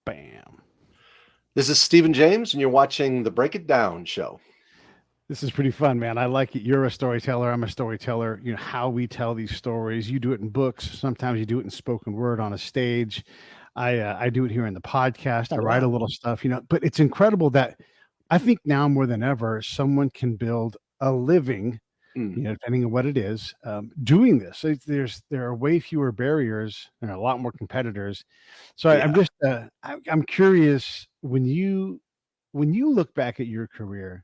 Bam. This is Stephen James, and you're watching the Break It Down show. This is pretty fun, man. I like it. You're a storyteller. I'm a storyteller. You know how we tell these stories. You do it in books. Sometimes you do it in spoken word on a stage. I do it here in the podcast. I write Yeah. a little stuff, but it's incredible that I think now more than ever, someone can build a living, depending on what it is, doing this. So there are way fewer barriers and a lot more competitors. So I'm Yeah. just I'm curious when you look back at your career,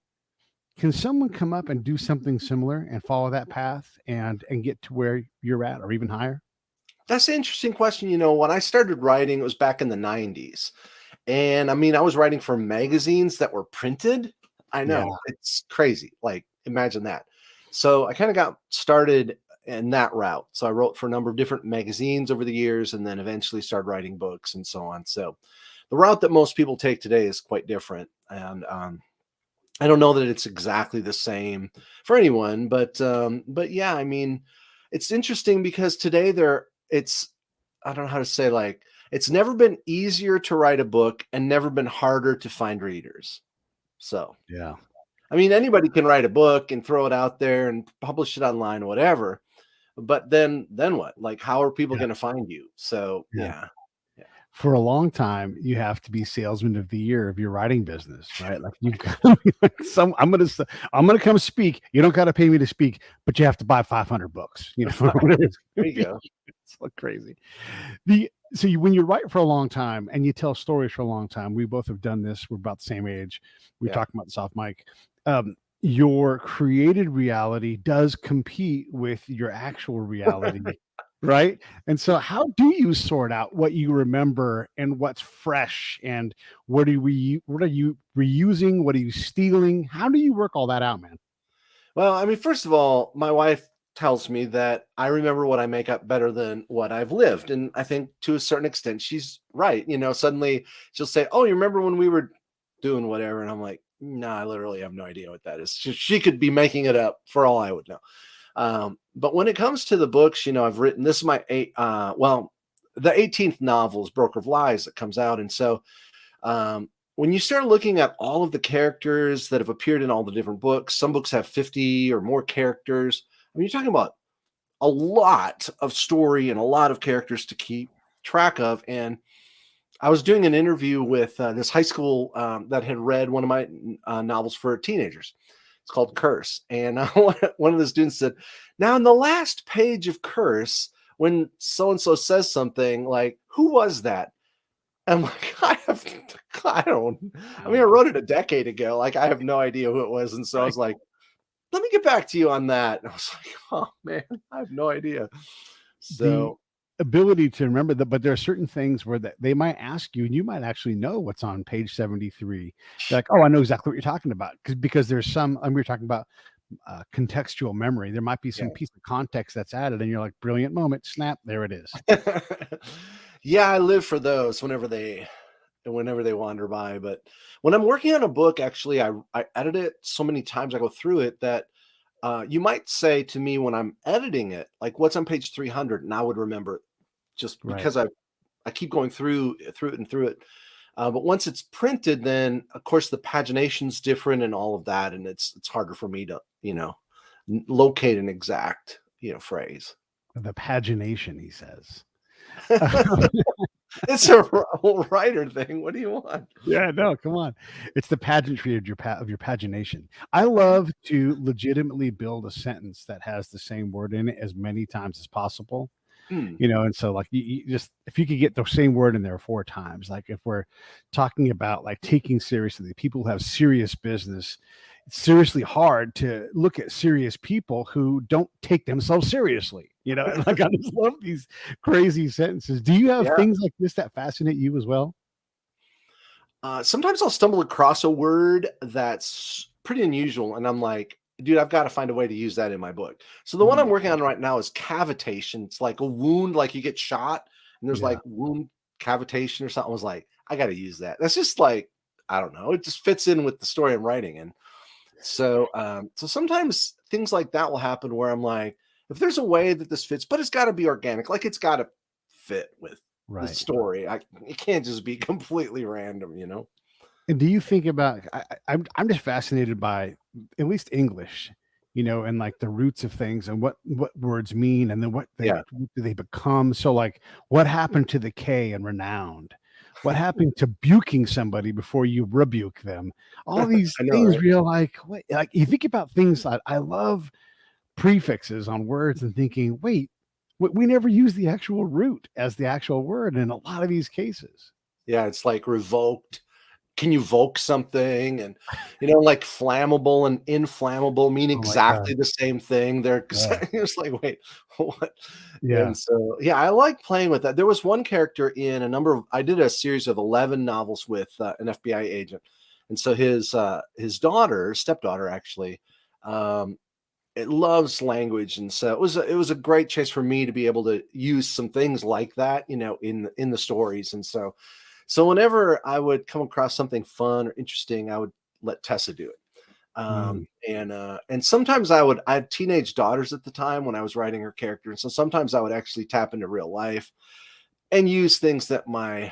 can someone come up and do something similar and follow that path and get to where you're at or even higher? That's an interesting question. When I started writing, it was back in the 90s. And I mean, I was writing for magazines that were printed. I Yeah. know it's crazy. Like, imagine that. So I kind of got started in that route. So I wrote for a number of different magazines over the years and then eventually started writing books and so on. So the route that most people take today is quite different. And I don't know that it's exactly the same for anyone, but yeah, I mean, it's interesting because today it's I don't know how to say, like, it's never been easier to write a book and never been harder to find readers. So, Yeah. I mean, anybody can write a book and throw it out there and publish it online or whatever. But then what? Like, how are people Yeah. going to find you? So, Yeah. yeah. Yeah. For a long time, you have to be salesman of the year of your writing business, right? Like you've got to be like I'm gonna come speak. You don't got to pay me to speak, but you have to buy 500 books. Whatever it's There gonna you be. go. It's so crazy. When you write for a long time and you tell stories for a long time, we both have done this. We're about the same age. We Yeah. talk about this off mic. Your created reality does compete with your actual reality, right? And so, how do you sort out what you remember and what's fresh, and what are you reusing? What are you stealing? How do you work all that out, man? Well, I mean, first of all, my wife tells me that I remember what I make up better than what I've lived. And I think to a certain extent, she's right. Suddenly she'll say, "Oh, you remember when we were doing whatever?" And I'm like, "No, I literally have no idea what that is." She could be making it up for all I would know. But when it comes to the books, I've written this is my the 18th novel is Broker of Lies that comes out. And so when you start looking at all of the characters that have appeared in all the different books, some books have 50 or more characters. I mean, you're talking about a lot of story and a lot of characters to keep track of. And I was doing an interview with this high school that had read one of my novels for teenagers. It's called Curse. And one of the students said, "Now, in the last page of Curse, when so and so says something, like, who was that?" I'm like, I mean, I wrote it a decade ago. Like, I have no idea who it was. And so I Right. was like, let me get back to you on that. And I was like, oh man, I have no idea. The So ability to remember that, but there are certain things where that they might ask you, and you might actually know what's on page 73. They're like, "Oh, I know exactly what you're talking about," because there's some. And we were talking about contextual memory. There might be some yeah. piece of context that's added, and you're like, "Brilliant moment, snap, there it is." Yeah, I live for those whenever they wander by. But when I'm working on a book, actually, I edit it so many times, I go through it that you might say to me when I'm editing it, like, what's on page 300, and I would remember it just Right. because I keep going through it. But once it's printed, then of course the pagination's different and all of that, and it's harder for me to locate an exact phrase. The pagination, he says. It's a whole writer thing. What do you want? Yeah, no, come on. It's the pageantry of your pagination. I love to legitimately build a sentence that has the same word in it as many times as possible. Hmm. And so like you just if you could get the same word in there 4 times, like if we're talking about like taking seriously people who have serious business, it's seriously hard to look at serious people who don't take themselves seriously. And like I just love these crazy sentences. Do you have Yeah. things like this that fascinate you as well? Sometimes I'll stumble across a word that's pretty unusual, and I'm like, dude, I've got to find a way to use that in my book. So the one I'm Mm, working on right now is cavitation. It's like a wound, like you get shot, and there's yeah. like wound cavitation or something. I was like, I got to use that. That's just like, I don't know. It just fits in with the story I'm writing. And so sometimes things like that will happen where I'm like, if there's a way that this fits, but it's got to be organic, like it's got to fit with the right. story. It can't just be completely random, you know? And do you think about I'm just fascinated by at least English, and like the roots of things and what words mean and then Yeah. what do they become? So like what happened to the K and renowned? What happened to buking somebody before you rebuke them? All these I know, things right? where you're like, what, like you think about things like I love prefixes on words and thinking, wait, we never use the actual root as the actual word in a lot of these cases. Yeah, it's like revoked. Can you voke something? And, like flammable and inflammable mean Oh my god. exactly the same thing. They're Yeah. it's like, wait, what? Yeah. And so, yeah, I like playing with that. There was one character in I did a series of 11 novels with an FBI agent. And so his daughter, stepdaughter actually, um, it loves language. And so it was a great chance for me to be able to use some things like that, in the stories. And so whenever I would come across something fun or interesting, I would let Tessa do it. Mm, And sometimes I had teenage daughters at the time when I was writing her character. And so sometimes I would actually tap into real life and use things that my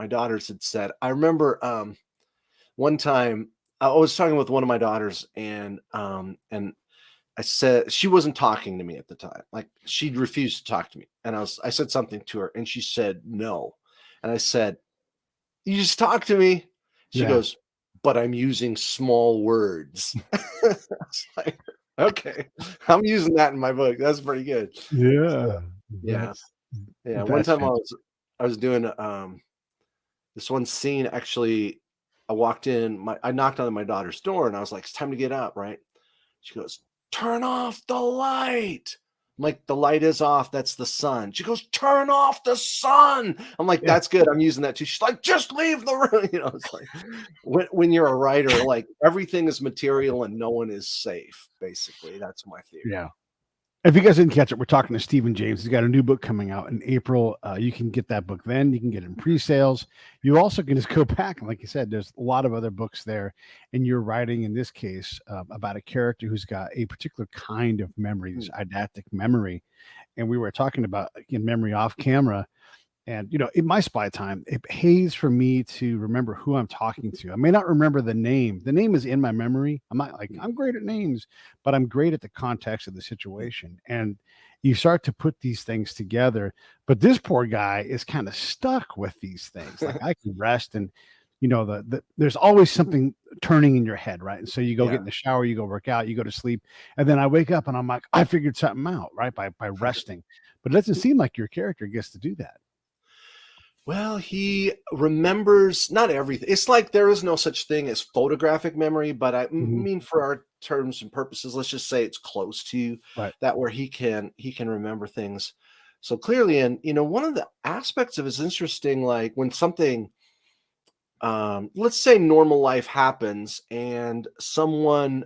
daughters had said. I remember one time I was talking with one of my daughters and I said she wasn't talking to me at the time. Like she'd refused to talk to me. And I said something to her and she said no. And I said, "You just talk to me." She yeah. goes, "But I'm using small words." It's like, "Okay, I'm using that in my book. That's pretty good." Yeah. So, yeah, That's yeah. One that's time fan I was doing, this one scene, actually, I walked in, I knocked on my daughter's door, and I was like, "It's time to get up," right? She goes, "Turn off the light." I'm like, "The light is off. That's the sun." She goes, "Turn off the sun." I'm like, yeah. "That's good. I'm using that too." She's like, "Just leave the room." It's like when you're a writer, like everything is material and no one is safe. Basically, that's my theory. Yeah. If you guys didn't catch it, we're talking to Stephen James. He's got a new book coming out in April. You can get that book then. You can get it in pre-sales. You also can just go back and, like you said, there's a lot of other books there, and you're writing in this case about a character who's got a particular kind of memory, this Mm, eidetic memory. And we were talking about again memory off camera. And, in my spy time, it pays for me to remember who I'm talking to. I may not remember the name. The name is in my memory. I'm not like, mm, I'm great at names, but I'm great at the context of the situation. And you start to put these things together. But this poor guy is kind of stuck with these things. Like I can rest and, there's always something turning in your head, right? And so you go get yeah. in the shower, you go work out, you go to sleep, and then I wake up and I'm like, I figured something out, right? By resting. But it doesn't seem like your character gets to do that. Well, he remembers not everything. It's like there is no such thing as photographic memory, but Mhm. mean, for our terms and purposes, let's just say it's close to Right. that, where he can remember things so clearly. And one of the aspects of it is interesting, like when something, let's say normal life happens and someone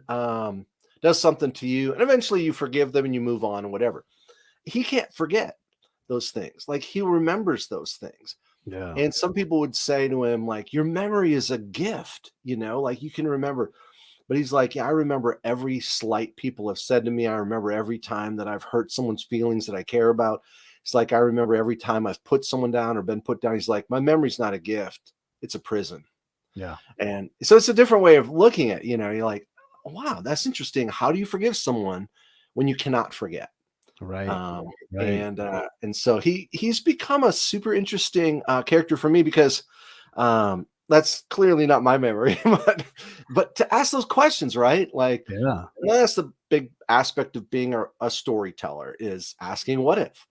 does something to you, and eventually you forgive them and you move on and whatever. He can't forget those things. Like he remembers those things. Yeah. And some people would say to him, like, "Your memory is a gift, like you can remember." But he's like, "Yeah, I remember every slight people have said to me. I remember every time that I've hurt someone's feelings that I care about. It's like I remember every time I've put someone down or been put down." He's like, "My memory's not a gift, it's a prison." Yeah. And so it's a different way of looking at, you're like, "Wow, that's interesting. How do you forgive someone when you cannot forget?" Right. Um, Right. and so he's become a super interesting character for me because that's clearly not my memory, but to ask those questions, right? Like, Yeah. that's the big aspect of being a storyteller, is asking what if.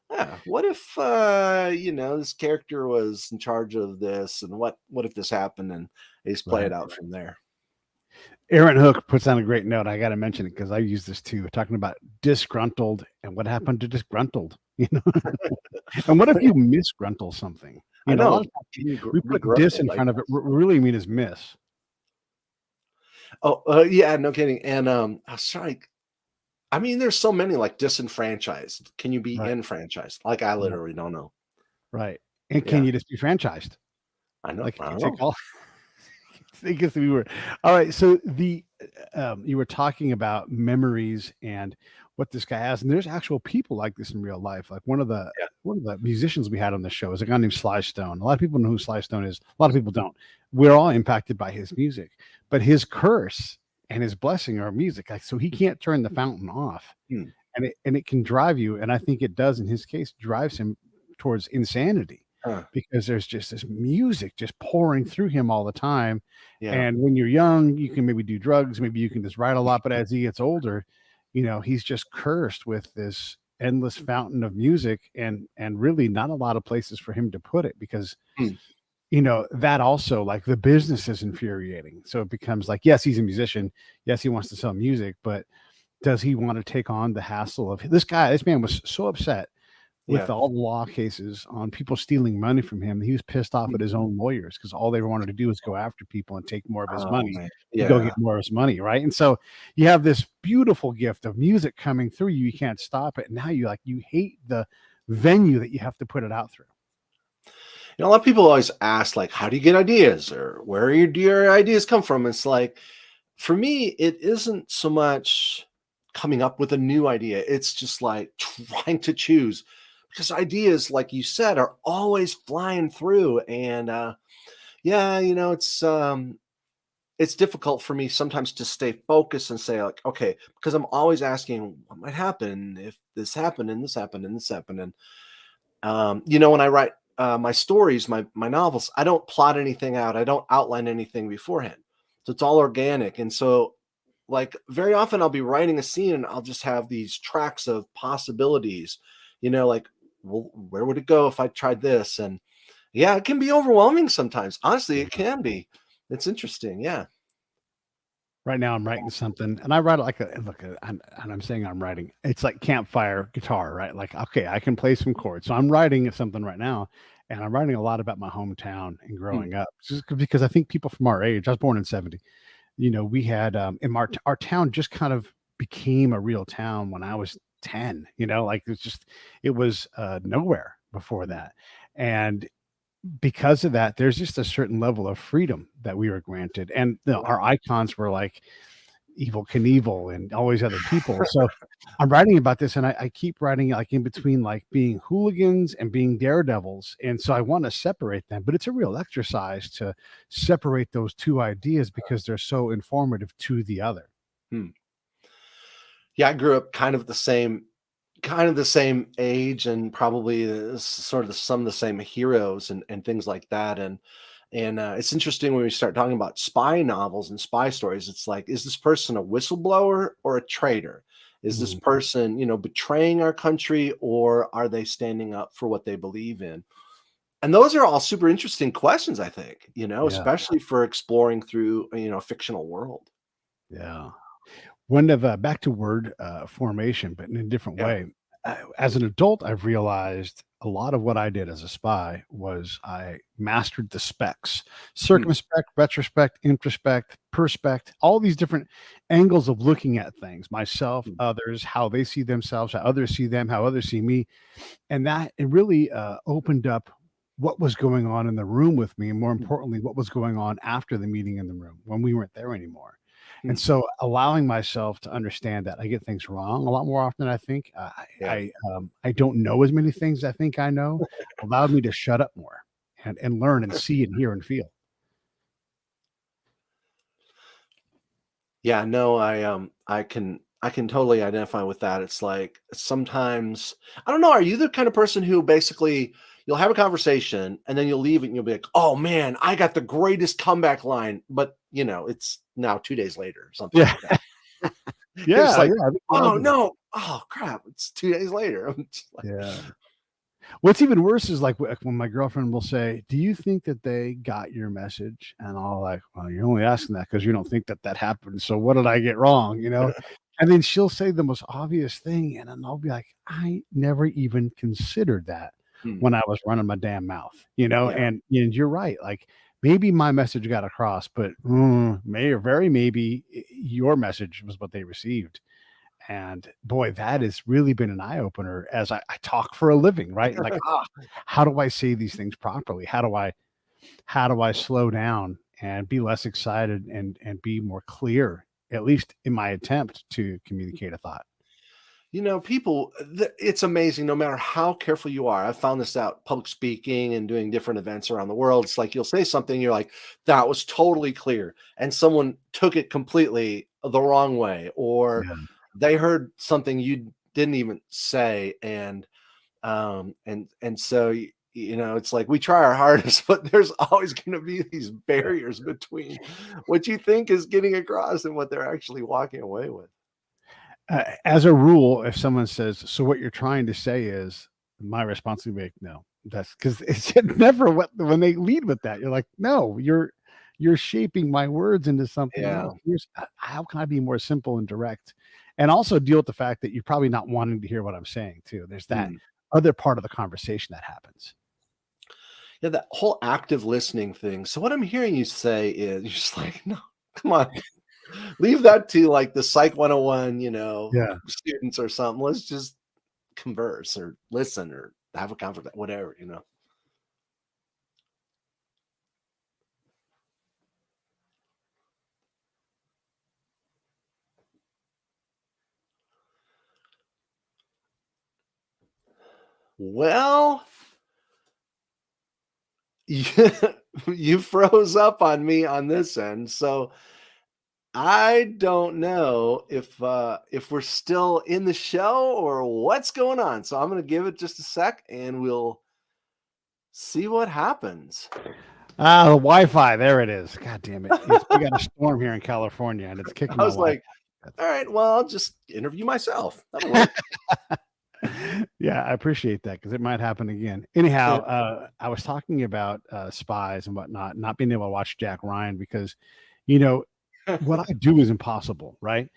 Yeah, what if this character was in charge of this, and what if this happened, and they just play Right. it out from there. Aaron Hook puts on a great note. I got to mention it because I use this too, talking about disgruntled and what happened to disgruntled, and what if you misgruntle something? I A lot of know, times we be put dis gruntled, in I front of it. guess. What we really mean is miss. Oh, yeah, no kidding. And I was trying. I mean, there's so many, like, disenfranchised. Can you be Right. enfranchised? Like, I Yeah. literally don't know. Right. And can Yeah, you just be franchised? I know. Like, I you don't take know. all I guess we were all right. So you were talking about memories and what this guy has. And there's actual people like this in real life. Like Yeah. one of the musicians we had on the show is a guy named Sly Stone. A lot of people know who Sly Stone is. A lot of people don't. We're all impacted by his music, but his curse and his blessing are music. Like, so he can't turn the fountain off, Hmm. and it can drive you. And I think it does in his case, drives him towards insanity Huh. because there's just this music just pouring through him all the time. Yeah. And when you're young, you can maybe do drugs, maybe you can just write a lot. But as he gets older, he's just cursed with this endless fountain of music, and really not a lot of places for him to put it because Hmm. that also, like, the business is infuriating. So it becomes like, yes, he's a musician, yes, he wants to sell music, but does he want to take on the hassle of this man was so upset with Yeah. all the law cases on people stealing money from him. He was pissed off Hmm. at his own lawyers because all they wanted to do was go after people and take more of his Oh money man. to go Yeah. get more of his money, right? And so you have this beautiful gift of music coming through you. You can't stop it. And now you hate the venue that you have to put it out through. A lot of people always ask, like, how do you get ideas, or where do your ideas come from? It's like, for me, it isn't so much coming up with a new idea. It's just like trying to choose, because ideas, like you said, are always flying through. And yeah, it's difficult for me sometimes to stay focused and say, like, okay, because I'm always asking what might happen if this happened and this happened and this happened. And when I write my stories, my novels, I don't plot anything out. I don't outline anything beforehand. So it's all organic. And so, like, very often I'll be writing a scene and I'll just have these tracks of possibilities, like, well, where would it go if I tried this? And yeah, it can be overwhelming sometimes. Honestly, it can be. It's interesting. Yeah. Right now, I'm writing something, and I write it like and I'm saying I'm writing. It's like campfire guitar, right? Like, okay, I can play some chords. So I'm writing something right now, and I'm writing a lot about my hometown and Hmm. growing up, just because I think people from our age. I was born in '70. We had in our town just kind of became a real town when I was 10. Like it was nowhere before that, and because of that, there's just a certain level of freedom that we were granted, and our icons were like Evil Knievel and all these other people. So I'm writing about this, and I keep writing like in between, like being hooligans and being daredevils. And so I want to separate them, but it's a real exercise to separate those two ideas because they're so informative to the other. Hmm. Yeah, I grew up kind of the same age, and probably sort of some of the same heroes and things like that. And it's interesting when we start talking about spy novels and spy stories. It's like, is this person a whistleblower or a traitor? Is this Mm, person, betraying our country, or are they standing up for what they believe in? And those are all super interesting questions, I think, yeah, especially for exploring through, a fictional world. yeah. One of back to word formation, but in a different Yeah. way. As an adult, I've realized a lot of what I did as a spy was I mastered the specs: Hmm. circumspect, retrospect, introspect, perspect, all these different angles of looking at things, myself, Hmm. others, how they see themselves, how others see them, how others see me. And that it really opened up what was going on in the room with me, and more Hmm. importantly, what was going on after the meeting in the room when we weren't there anymore. Hmm. And so allowing myself to understand that I get things wrong a lot more often than I think. Yeah. I don't know as many things I think I know, allowed me to shut up more and learn and see and hear and feel. Yeah, no, I can totally identify with that. It's like sometimes, I don't know, are you the kind of person who basically you'll have a conversation and then you'll leave it and you'll be like, "Oh man, I got the greatest comeback line," but it's now 2 days later or something Yeah. like that. It's Yeah. like, Yeah. I think we all "Oh do that. no. Oh crap, it's 2 days later." I'm just like, Yeah. What's even worse is like when my girlfriend will say, "Do you think that they got your message?" And I'll like, "Well, you're only asking that because you don't think that that happened. So what did I get wrong?" And then she'll say the most obvious thing, and then I'll be like, "I never even considered that "Hmm, when I was running my damn mouth." yeah. And you're right. Like maybe my message got across, but may or very maybe your message was what they received. And boy, that has really been an eye opener as I talk for a living, right? Like, how do I say these things properly? How do I slow down and be less excited and be more clear, at least in my attempt to communicate a thought? People, it's amazing no matter how careful you are. I've found this out public speaking and doing different events around the world. It's like you'll say something, you're like, that was totally clear. And someone took it completely the wrong way, or Yeah. they heard something you didn't even say. And so, it's like we try our hardest, but there's always going to be these barriers between what you think is getting across and what they're actually walking away with. As a rule, if someone says, "So what you're trying to say is," my response would be, "No." That's because it's never what when they lead with that, you're like, "No, you're shaping my words into something Yeah. else. How can I be more simple and direct?" And also deal with the fact that you're probably not wanting to hear what I'm saying too. There's that Mm. other part of the conversation that happens. Yeah, that whole active listening thing. So what I'm hearing you say is you're just like, no, come on. Leave that to like the Psych 101, Yeah. students or something. Let's just converse or listen or have a conversation, whatever. Well, you, you froze up on me on this end. So I don't know if we're still in the show or what's going on. So I'm gonna give it just a sec and we'll see what happens. Ah, the Wi-Fi, there it is. God damn it. We got a storm here in California, and it's kicking I my was Wi-Fi. like, all right, well, I'll just interview myself. That'll work. Yeah, I appreciate that because it might happen again. Yeah. Anyhow, I was talking about spies and whatnot, not being able to watch Jack Ryan because, you know, what I do is impossible, right?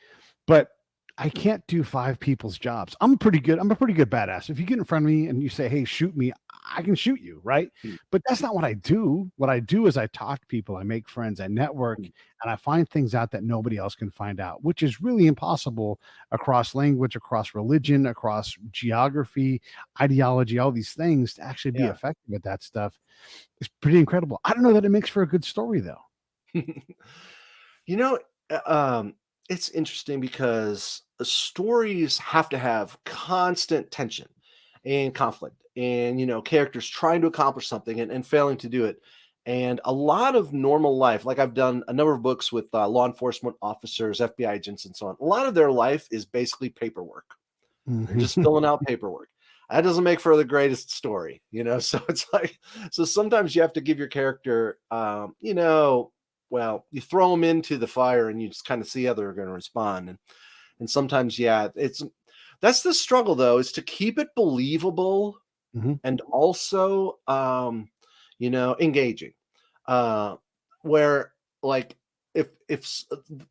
But I can't do 5 people's jobs. I'm a pretty good badass. If you get in front of me and you say, "Hey, shoot me," I can shoot you, right? Mm, But that's not what I do. What I do is I talk to people, I make friends, I network, mm. and I find things out that nobody else can find out, which is really impossible across language, across religion, across geography, ideology, all these things to actually be Yeah. effective at that stuff. It's pretty incredible. I don't know that it makes for a good story though. You know, it's interesting because stories have to have constant tension and conflict and, characters trying to accomplish something and failing to do it. And a lot of normal life, like I've done a number of books with law enforcement officers, FBI agents, and so on. A lot of their life is basically paperwork. They're just Mhm. filling out paperwork. That doesn't make for the greatest story. So it's like, so sometimes you have to give your character, well, you throw them into the fire and you just kind of see how they're going to respond. And sometimes, yeah, that's the struggle though, is to keep it believable Mhm. and also, engaging. Uh, where like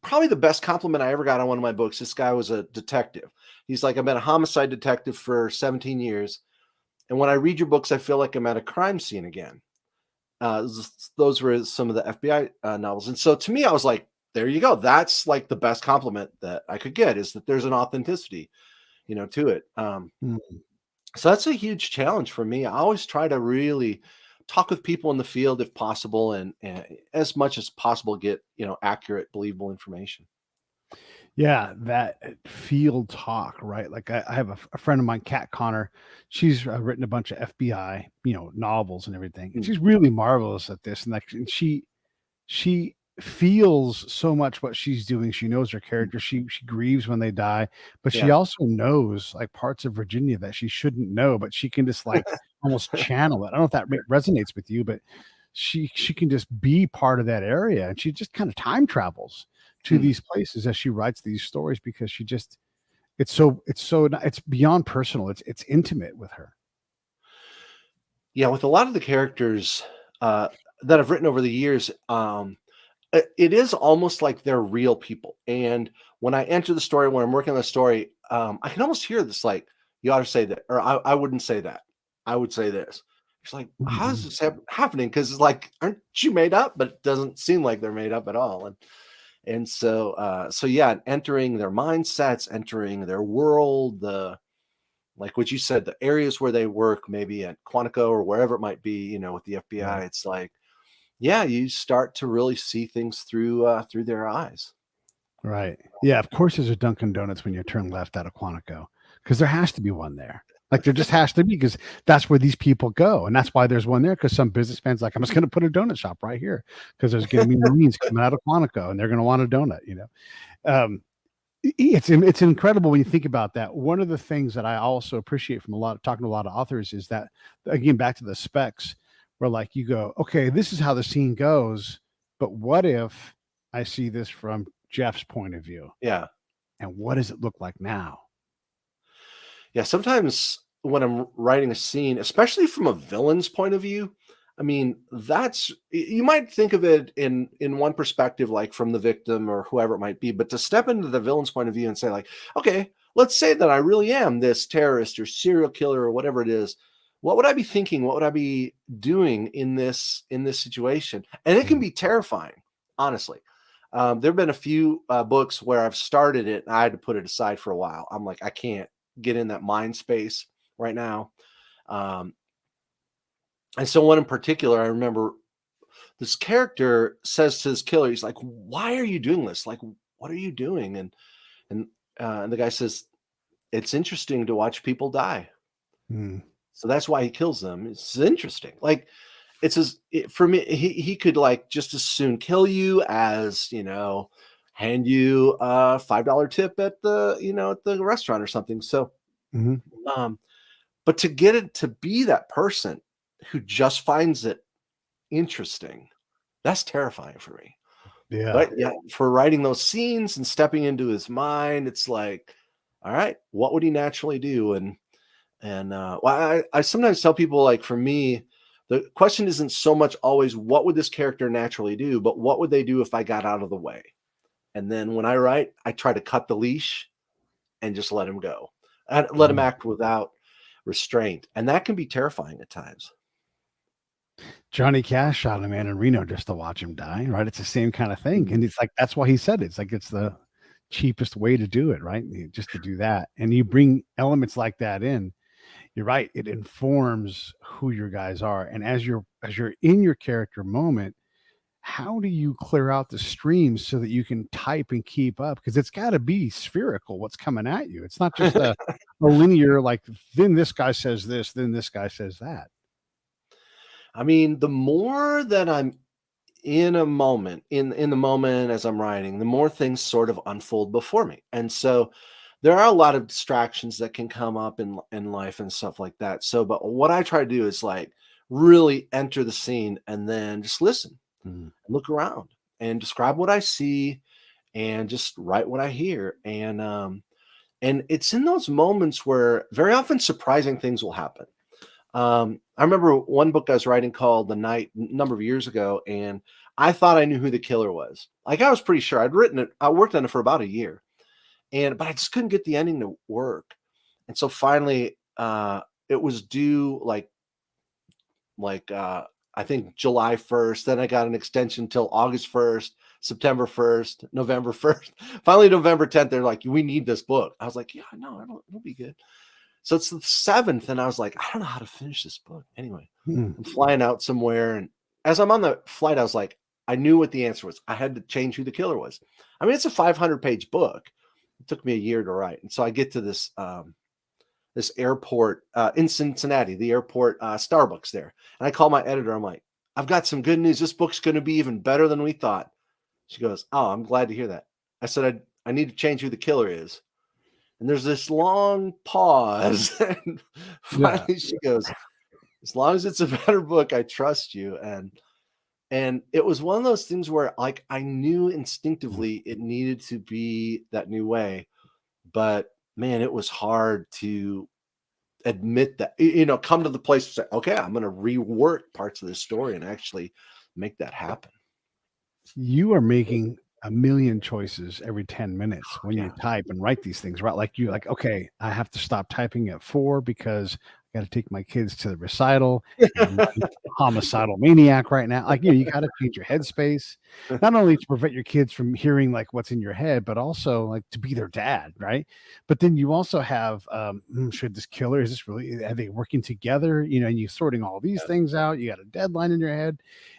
probably the best compliment I ever got on one of my books, this guy was a detective. He's like, I've been a homicide detective for 17 years. And when I read your books, I feel like I'm at a crime scene again. Those were some of the FBI novels. And so to me, I was like, there you go. That's like the best compliment that I could get, is that there's an authenticity, to it. Mm. So that's a huge challenge for me. I always try to really talk with people in the field if possible, and as much as possible get, accurate, believable information. Yeah, that field talk, right? Like I have a friend of mine, Kat Connor. She's written a bunch of FBI, novels and everything. And Mm, she's really marvelous at this. And she feels so much what she's doing. She knows her mm. character. She grieves when they die, but she Yeah. also knows like parts of Virginia that she shouldn't know, but she can just like almost channel it. I don't know if that resonates with you, but she can just be part of that area, and she just kind of time travels to Hmm. these places as she writes these stories because she just it's beyond personal. It's intimate with her. Yeah, with a lot of the characters uh, that I've written over the years, it is almost like they're real people. And when I enter the story, when I'm working on the story, I can almost hear this like, you ought to say that, or I wouldn't say that. I would say this. It's like, how is Mhm. this happening? Because it's like, aren't you made up? But it doesn't seem like they're made up at all. And so yeah, entering their mindsets, entering their world, like what you said, the areas where they work, maybe at Quantico or wherever it might be, with the FBI, Right. it's like, yeah, you start to really see things through their eyes. Right. Yeah, of course, there's a Dunkin' Donuts when you turn left out of Quantico. because there has to be one there. Like there just has to be because that's where these people go, and that's why there's one there. Because some businessman's like, I'm just going to put a donut shop right here because there's going to be Marines coming out of Quantico, and they're going to want a donut. Um, it's incredible when you think about that. One of the things that I also appreciate from a lot of talking to a lot of authors is that, again, back to the specs, where like you go, okay, this is how the scene goes, but what if I see this from Jeff's point of view, Yeah. and what does it look like now? Yeah, sometimes when I'm writing a scene, especially from a villain's point of view, I mean, you might think of it in one perspective, like from the victim or whoever it might be, but to step into the villain's point of view and say, like, okay, let's say that I really am this terrorist or serial killer or whatever it is. What would I be thinking? What would I be doing in this situation? And it can Mm, be terrifying, honestly. There have been a few books where I've started it and I had to put it aside for a while. I'm like, I can't get in that mind space right now. Um, and so one in particular, I remember this character says to this killer, he's like, "Why are you doing this? Like, what are you doing?" And the guy says, "It's interesting to watch people die, mm, so that's why he kills them. It's interesting. Like, for me. He could like just as soon kill you as hand you a $5 tip at the restaurant or something. So, mhm. um, but to get it to be that person who just finds it interesting, that's terrifying for me. Yeah. But yeah, for writing those scenes and stepping into his mind, it's like, all right, what would he naturally do? Well, I sometimes tell people, like, for me, the question isn't so much always what would this character naturally do, but what would they do if I got out of the way? And then when I write, I try to cut the leash and just let him go and let him Mm. act without restraint. And that can be terrifying at times. Johnny Cash shot a man in Reno just to watch him die, right? It's the same kind of thing, Mm. and it's like that's why he said it. It's like it's the cheapest way to do it, right? Just to do that, and you bring elements like that in. You're right. It informs who your guys are, and as you're in your character moment, how do you clear out the streams so that you can type and keep up? Because it's got to be spherical what's coming at you. It's not just a linear like then this guy says this, then this guy says that. I mean, the more that I'm in the moment as I'm writing, the more things sort of unfold before me. And so there are a lot of distractions that can come up in life and stuff like that. So, but what I try to do is like really enter the scene and then just listen Mm, and look around and describe what I see and just write what I hear. And it's in those moments where very often surprising things will happen. I remember one book I was writing called The Night a number of years ago, and I thought I knew who the killer was. Like I was pretty sure I'd written it. I worked on it for about a year, but I just couldn't get the ending to work. And so finally, it was due like I think July 1st. Then I got an extension till August 1st, September 1st, November 1st. Finally, November 10th, they're like, "We need this book." I was like, "Yeah, no, it'll be good." So it's the 7th, and I was like, "I don't know how to finish this book." Anyway, mm. I'm flying out somewhere, and as I'm on the flight, I was like, I knew what the answer was. I had to change who the killer was. I mean, it's a 500-page book. It took me a year to write, and so I get to this airport in Cincinnati, the airport Starbucks there, and I call my editor. I'm like, "I've got some good news. This book's going to be even better than we thought." She goes, "Oh, I'm glad to hear that." I said, I need to change who the killer is." And there's this long pause. And Yeah. finally she goes, "As long as it's a better book, I trust you." And it was one of those things where like I knew Mm. instinctively it needed to be that new way, but man, it was hard to admit that, come to the place to say, okay, I'm going to rework parts of this story and actually make that happen. You are making a million choices every 10 minutes when you Yeah. type and write these things, right? Like you like, okay, I have to stop typing at 4 because I got to take my kids to the recital and I'm looking for a homicidal maniac right now. Like, you got to change your headspace, not only to prevent your kids from hearing like what's in your head, but also like to be their dad, right? But then you also have, should this killer, is this really, are they working together? And you're sorting all these things out. You got a deadline in your head.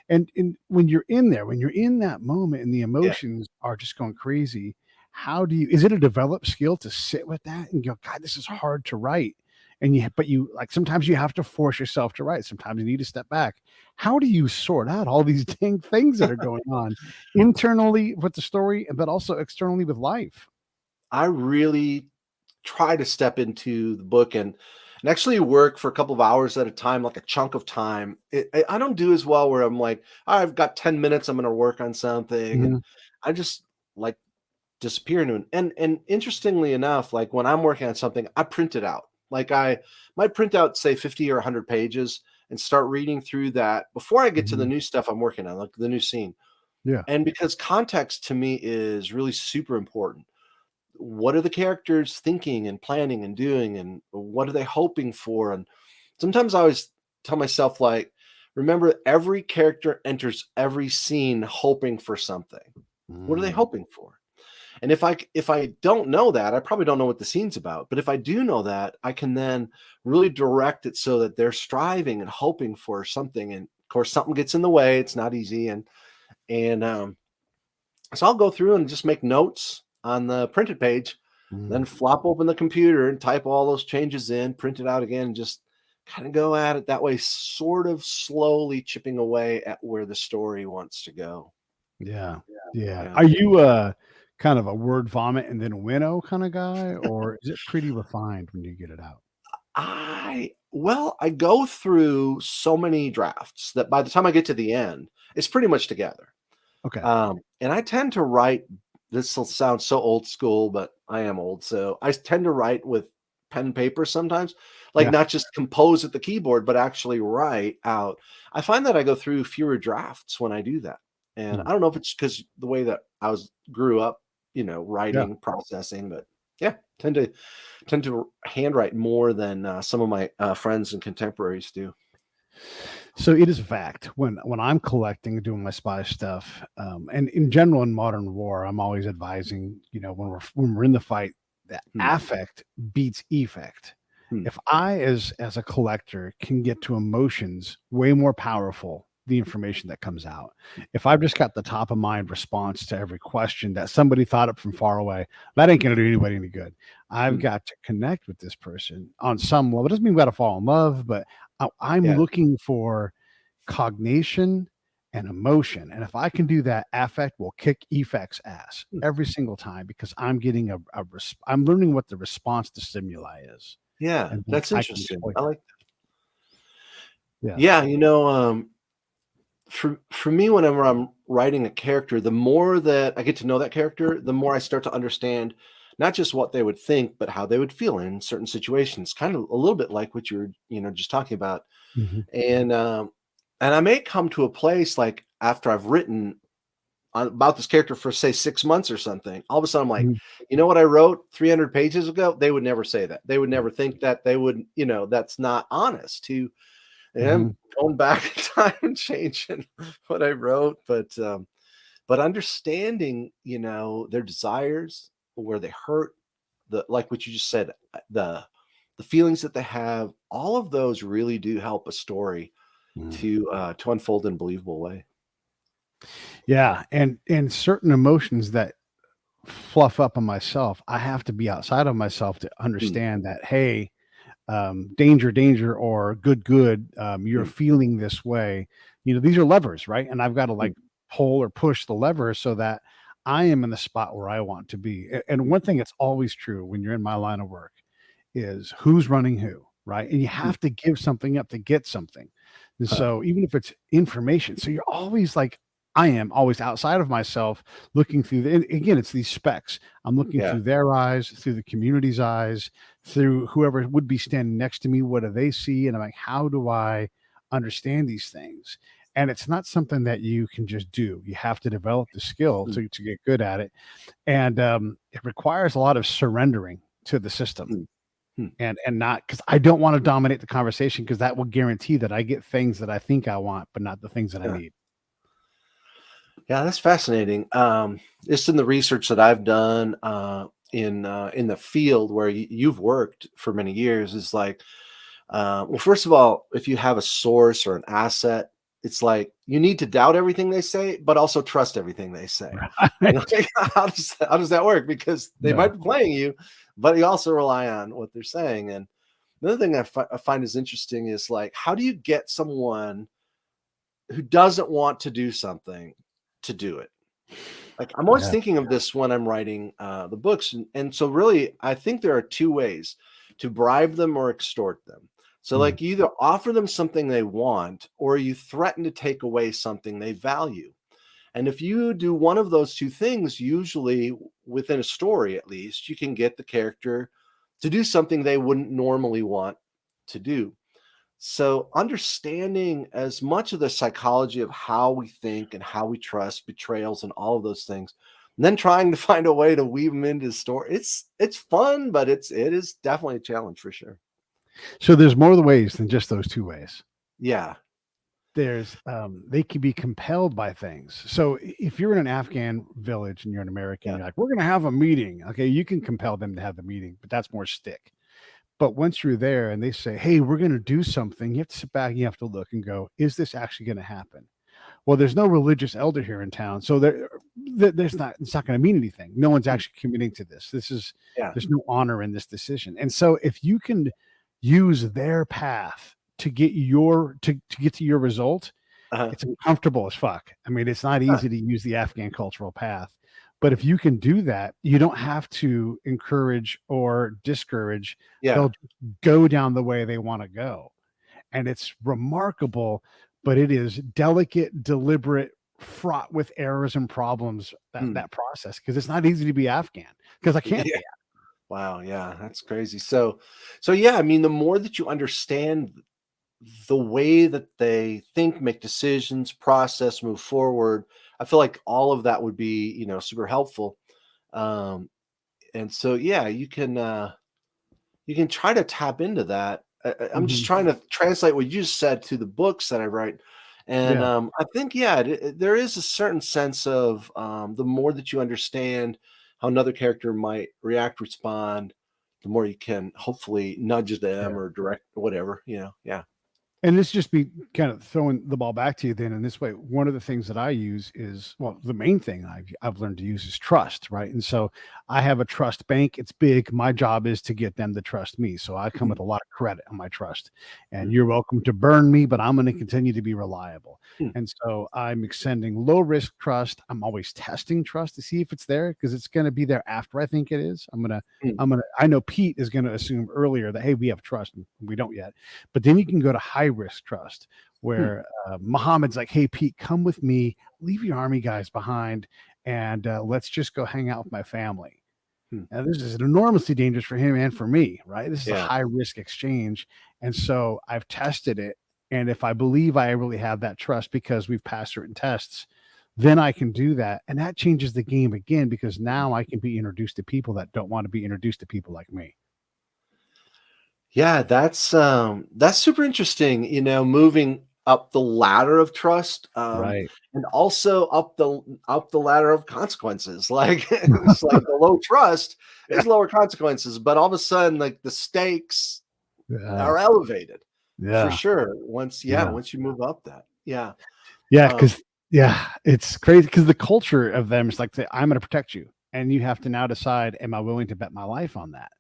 And when you're in there, when you're in that moment and the Yeah. emotions are just going crazy, How do you, is it a developed skill to sit with that and go, God, this is hard to write? And you, but you like, sometimes you have to force yourself to write. Sometimes you need to step back. How do you sort out all these dang things that are going on internally with the story, but also externally with life? I really try to step into the book and actually work for a couple of hours at a time, like a chunk of time. I don't do as well where I'm like, "All right, I've got 10 minutes, I'm going to work on something," and Mhm. I just like disappear into it. And interestingly enough, like when I'm working on something, I print it out. Like I might print out, say, 50 or 100 pages and start reading through that before I get to the Mhm. new stuff I'm working on, like the new scene. Yeah. And because context to me is really super important. What are the characters thinking and planning and doing, and what are they hoping for? And sometimes I always tell myself, like, remember, every character enters every scene hoping for something. What are they Mm. hoping for? And if I don't know that, I probably don't know what the scene's about. But if I do know that, I can then really direct it so that they're striving and hoping for something. And of course, something gets in the way. It's not easy. And so I'll go through and just make notes on the printed page, then Mm. flop open the computer and type all those changes in, print it out again, and just kind of go at it that way, sort of slowly chipping away at where the story wants to go. Yeah. Yeah. Yeah. Are you kind of a word vomit and then winnow kind of guy, or is it pretty refined when you get it out? I go through so many drafts that by the time I get to the end, it's pretty much together. Okay. And I tend to write, this will sound so old school, but I am old. So I tend to write with pen and paper sometimes, like Yeah. not just compose at the keyboard, but actually write out. I find that I go through fewer drafts when I do that. And Mm. I don't know if it's because the way that grew up, Yeah. writing, processing, but yeah, tend to handwrite more than some of my friends and contemporaries do. So it is a fact when I'm collecting and doing my spy stuff, and in general in modern war, I'm always advising, when we're in the fight, that Hmm, affect beats effect. hmm, If I as a collector can get to emotions way more powerful, the information that comes out. If I've just got the top of mind response to every question that somebody thought up from far away, that ain't gonna do anybody any good. I've hmm. got to connect with this person on some level. It doesn't mean we gotta fall in love, but I'm Yeah. looking for cognition and emotion. And if I can do that, affect will kick effect's ass Hmm. every single time because I'm getting I'm learning what the response to stimuli is, Yeah, and then that's I can interesting. exploit I that. like Yeah. Yeah, for me, whenever I'm writing a character, the more that I get to know that character, the more I start to understand not just what they would think, but how they would feel in certain situations. Kind of a little bit like what you're, just talking about. Mhm. And I may come to a place like after I've written about this character for say 6 months or something. All of a sudden, I'm like, Mhm. you know what I wrote 300 pages ago? They would never say that. They would never think that. They would, that's not honest to. And Mhm. I'm going back in time and changing what I wrote, but understanding, their desires, where they hurt, the like what you just said, the feelings that they have, all of those really do help a story Mhm. to unfold in a believable way. Yeah, and certain emotions that fluff up on myself, I have to be outside of myself to Mm, understand that, hey, danger, danger, or good, good, you're mm, feeling this way. These are levers, right? And I've got to mm, like pull or push the lever so that I am in the spot where I want to be. And mm, one thing that's always true when you're in my line of work is who's running who, right? And you mm. have to give something up to get something. And Huh. so even if it's information, so you're always like, I am always outside of myself looking through and again, it's these specs. I'm looking Yeah. through their eyes, through the community's eyes, through whoever would be standing next to me. What do they see? And I'm like, how do I understand these things? And it's not something that you can just do. You have to develop the skill Mm, to get good at it. And it requires a lot of surrendering to the system mm, mm. and not because I don't want to dominate the conversation because that will guarantee that I get things that I think I want, but not the things that I Yeah. need. Yeah, that's fascinating. Just in the research that I've done in the field where you've worked for many years is like, well, first of all, if you have a source or an asset, it's like you need to doubt everything they say, but also trust everything they say. And Right. like, how does that work? Because they Yeah. might be playing you, but you also rely on what they're saying. And another thing I find is interesting is like, how do you get someone who doesn't want to do something to do it? Like I'm always Yeah. thinking of this when I'm writing the books, and so really, I think there are two ways to bribe them or extort them. So, Mm. like, you either offer them something they want, or you threaten to take away something they value. And if you do one of those two things, usually within a story, at least, you can get the character to do something they wouldn't normally want to do. So, understanding as much of the psychology of how we think and how we trust, betrayals, and all of those things, and then trying to find a way to weave them into the story. It's fun, but it is definitely a challenge for sure. So there's more of the ways than just those 2 ways. Yeah, There's, they can be compelled by things. So if you're in an Afghan village and you're an American, yeah, you're like, "We're gonna have a meeting." Okay, you can compel them to have the meeting, but that's more stick. But once you're there and they say, "Hey, we're gonna do something," you have to sit back and you have to look and go, "Is this actually gonna happen?" Well, there's no religious elder here in town, so there's not it's not gonna mean anything. No one's mm, actually committing to this. yeah, There's no honor in this decision. And so if you can use their path to get to get to your result, uh-huh, it's uncomfortable as fuck. I mean, it's not huh, easy to use the Afghan cultural path. But if you can do that, you don't have to encourage or discourage. yeah, They'll just go down the way they want to go. And it's remarkable, but it is delicate, deliberate, fraught with errors and problems, mm, that process, because it's not easy to be Afghan, because I can't yeah. be. Wow, yeah, that's crazy. So yeah, I mean, the more that you understand the way that they think, make decisions, process, move forward, I feel like all of that would be, super helpful. Um, and so yeah, you can try to tap into that. I'm just Mhm. trying to translate what you just said to the books that I write. And Yeah. I think, yeah, there is a certain sense of the more that you understand how another character might react, respond, the more you can hopefully nudge them Yeah. or direct whatever, Yeah. And this just be kind of throwing the ball back to you then in this way. One of the things that I use is, well, the main thing I've learned to use is trust, right? And so I have a trust bank. It's big. My job is to get them to trust me. So I come Mm, with a lot of credit on my trust. And mm, you're welcome to burn me, but I'm going to continue to be reliable. mm, And so I'm extending low risk trust. I'm always testing trust to see if it's there, because it's going to be there after I think it is. mm, I know Pete is going to assume earlier that, hey, we have trust, and we don't yet. But then you can go to high risk trust, mm, where Muhammad's like, "Hey, Pete, come with me. Leave your army guys behind, and let's just go hang out with my family." mm. Now, this is enormously dangerous for him and for me, right? This is a Yeah. high risk exchange. And so I've tested it. And if I believe I really have that trust because we've passed certain tests, then I can do that. And that changes the game again, because now I can be introduced to people that don't want to be introduced to people like me. Yeah, that's super interesting, moving up the ladder of trust, Right. and also up the ladder of consequences. Like it's like the low trust Yeah. is lower consequences, but all of a sudden, like the stakes Yeah. are elevated for Yeah. sure. Once, yeah, Yeah. once you move up that, yeah, Yeah, um, because yeah, it's crazy, because the culture of them is like, say, "I'm gonna protect you," and you have to now decide, am I willing to bet my life on that?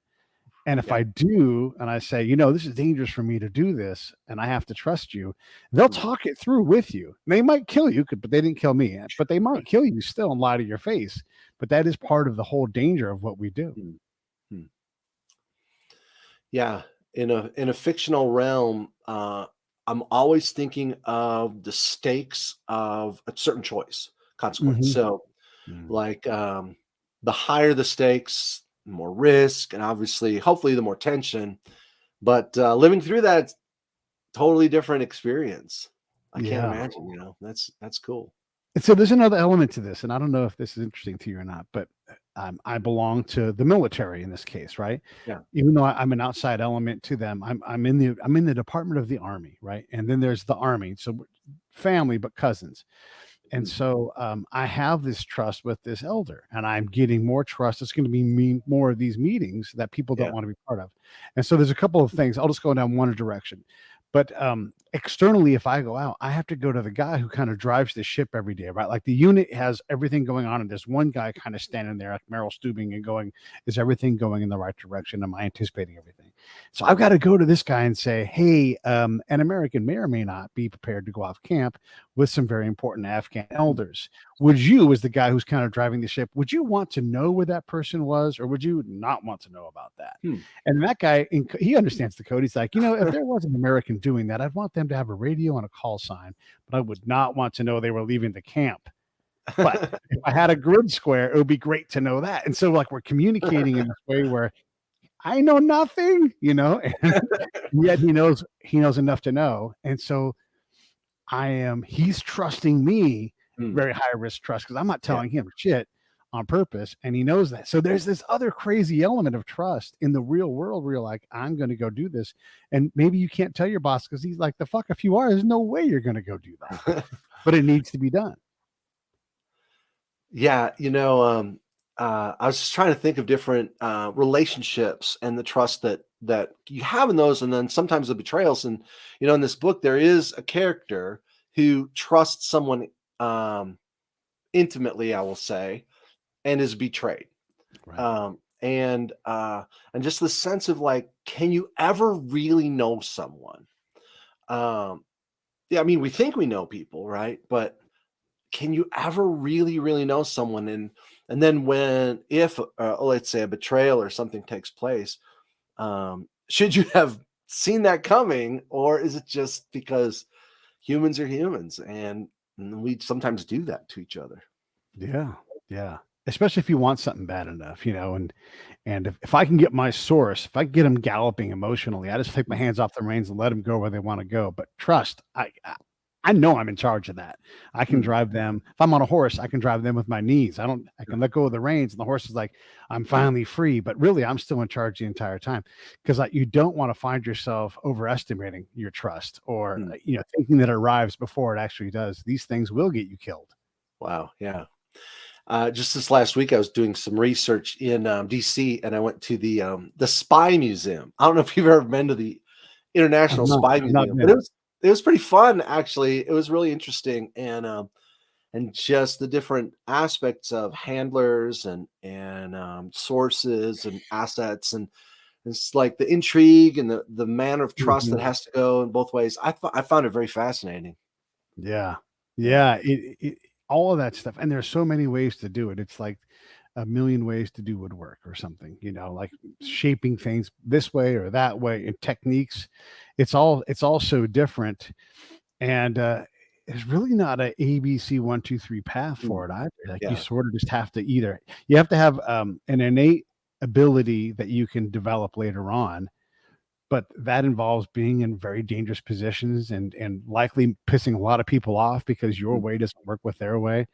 And if yeah, I do, and I say, "This is dangerous for me to do this, and I have to trust you," they'll mm, talk it through with you. They might kill you, but they didn't kill me, but they right, might kill you still and lie to your face. But that is part of the whole danger of what we do. mm, mm. Yeah, in a fictional realm, I'm always thinking of the stakes of a certain choice, consequence. Mhm. So, Mm. like, the higher the stakes, the more risk, and obviously, hopefully, the more tension. But living through that totally different experience. I can't Yeah. imagine. That's cool. And so there's another element to this, and I don't know if this is interesting to you or not, but I belong to the military in this case, right? Yeah. Even though I'm an outside element to them, I'm in the Department of the Army, right? And then there's the Army, so family but cousins. And Mm, so I have this trust with this elder, and I'm getting more trust. It's going to be more of these meetings that people don't yeah. want to be part of. And so there's a couple of things. I'll just go down one direction, but externally, if I go out, I have to go to the guy who kind of drives the ship every day, right? Like the unit has everything going on, and there's one guy kind of standing there, like Meryl Stubing, and going, "Is everything going in the right direction? Am I anticipating everything?" So I've got to go to this guy and say, "Hey, an American may or may not be prepared to go off camp with some very important Afghan elders. Would you, as the guy who's kind of driving the ship, would you want to know where that person was, or would you not want to know about that?" Hmm. And that guy, he understands the code. He's like, if there was an American doing that, I'd want them to have a radio and a call sign, but I would not want to know they were leaving the camp. But if I had a grid square, it would be great to know that. And so, like, we're communicating in this way where I know nothing, and yet he knows enough to know. And so he's trusting me, Hmm. very high risk trust, because I'm not Yeah. telling him shit on purpose, and he knows that. So there's this other crazy element of trust in the real world where you're like, I'm going to go do this. And maybe you can't tell your boss because he's like, the fuck, if you are, there's no way you're going to go do that. But it needs to be done. Yeah, I was just trying to think of different relationships and the trust that you have in those, and then sometimes the betrayals. And in this book, there is a character who trusts someone intimately, I will say, and is betrayed. Right. And just the sense of like, can you ever really know someone? Yeah, I mean, we think we know people, right? But can you ever really, really know someone? And then if let's say a betrayal or something takes place, should you have seen that coming, or is it just because humans are humans and we sometimes do that to each other? Yeah. Yeah. Especially if you want something bad enough, and if I can get my source, if I get them galloping emotionally, I just take my hands off the reins and let them go where they want to go. But trust, I know I'm in charge of that. I can Hmm. drive them. If I'm on a horse, I can drive them with my knees. I can let go of the reins, and the horse is like, I'm finally free. But really, I'm still in charge the entire time, because you don't want to find yourself overestimating your trust, or Hmm. thinking that it arrives before it actually does. These things will get you killed. Wow. Yeah. Just this last week, I was doing some research in DC, and I went to the Spy Museum. I don't know if you've ever been to the International Spy I've not Museum, but been. it was pretty fun, actually. It was really interesting, and just the different aspects of handlers and sources and assets, and it's like the intrigue and the manner of trust that Mhm. has to go in both ways. I found it very fascinating. Yeah. Yeah. Yeah, all of that stuff, and there's so many ways to do it. It's like a million ways to do woodwork or something, like shaping things this way or that way, and techniques. It's all so different, and, there's really not a ABC 1, 2, 3 path Mm. for it either. Like, you Yeah. sort of just have to you have to have, an innate ability that you can develop later on, but that involves being in very dangerous positions and likely pissing a lot of people off because your Mm. way doesn't work with their way.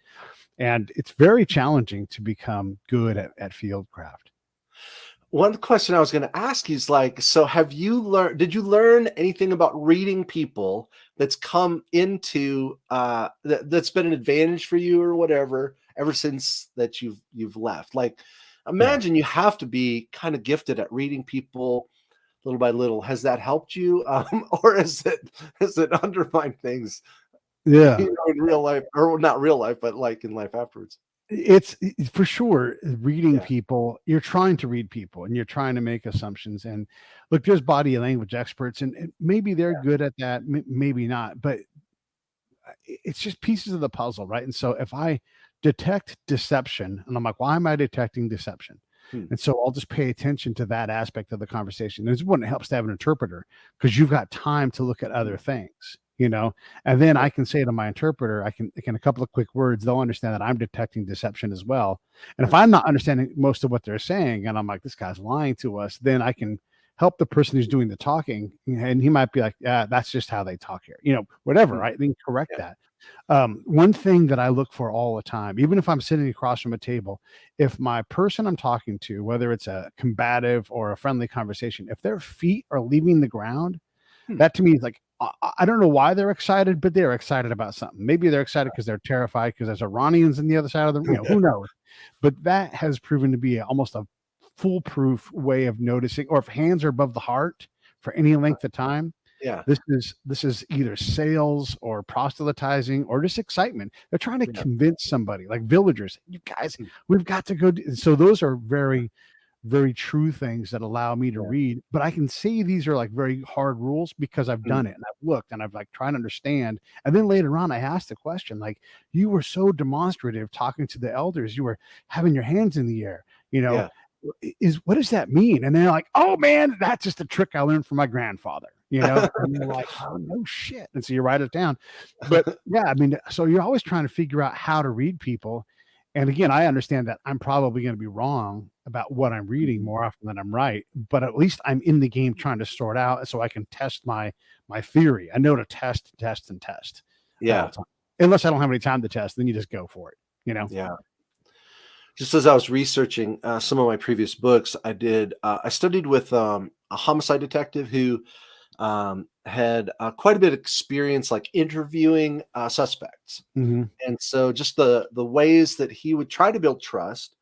And it's very challenging to become good at field craft. One question I was going to ask you is like, so did you learn anything about reading people that's come into that's been an advantage for you or whatever ever since that you've left? Like, Yeah. imagine you have to be kind of gifted at reading people little by little. Has that helped you? Or has it undermined things, Yeah. in real life, or not real life, but like in life afterwards? It's for sure reading Yeah. people. You're trying to read people and you're trying to make assumptions. And look, there's body language experts, and maybe they're good at that, maybe not, but it's just pieces of the puzzle, right? And so if I detect deception, and I'm like, why am I detecting deception? Hmm. And so I'll just pay attention to that aspect of the conversation. This is when it helps to have an interpreter, because you've got time to look at other things. And then I can say to my interpreter, I can a couple of quick words, they'll understand that I'm detecting deception as well. And if I'm not understanding most of what they're saying, and I'm like, this guy's lying to us, then I can help the person who's doing the talking, and he might be like, yeah, that's just how they talk here, whatever, Hmm. right? Then correct Yeah. that. One thing that I look for all the time, even if I'm sitting across from a table, if my person I'm talking to, whether it's a combative or a friendly conversation, if their feet are leaving the ground, Hmm. that to me is like, I don't know why they're excited, but they're excited about something. Maybe they're excited because they're terrified because there's Iranians in the other side of the, who knows? But that has proven to be almost a foolproof way of noticing, or if hands are above the heart for any length of time, Yeah. This is either sales or proselytizing or just excitement. They're trying to Yeah. convince somebody, like villagers. You guys, Mm. we've got to go. So those are very, very true things that allow me to Yeah. read. But I can see these are like very hard rules because I've Mm. done it and I've looked and I've like trying to understand. And then later on, I asked the question, like, you were so demonstrative talking to the elders, you were having your hands in the air, you know, Yeah. is what does that mean? And they're like, oh man, that's just a trick I learned from my grandfather, you know? And you're like, oh no shit. And so you write it down. But yeah, I mean, so you're always trying to figure out how to read people. And again, I understand that I'm probably going to be wrong about what I'm reading Mhm. more often than I'm right, but at least I'm in the game trying to sort out so I can test my theory. I know to test, test, and test all the Yeah. time. Unless I don't have any time to test, then you just go for it, you know? Yeah. Just as I was researching some of my previous books, I studied with a homicide detective who had quite a bit of experience, like interviewing suspects, Mhm. and so just the ways that he would try to build trust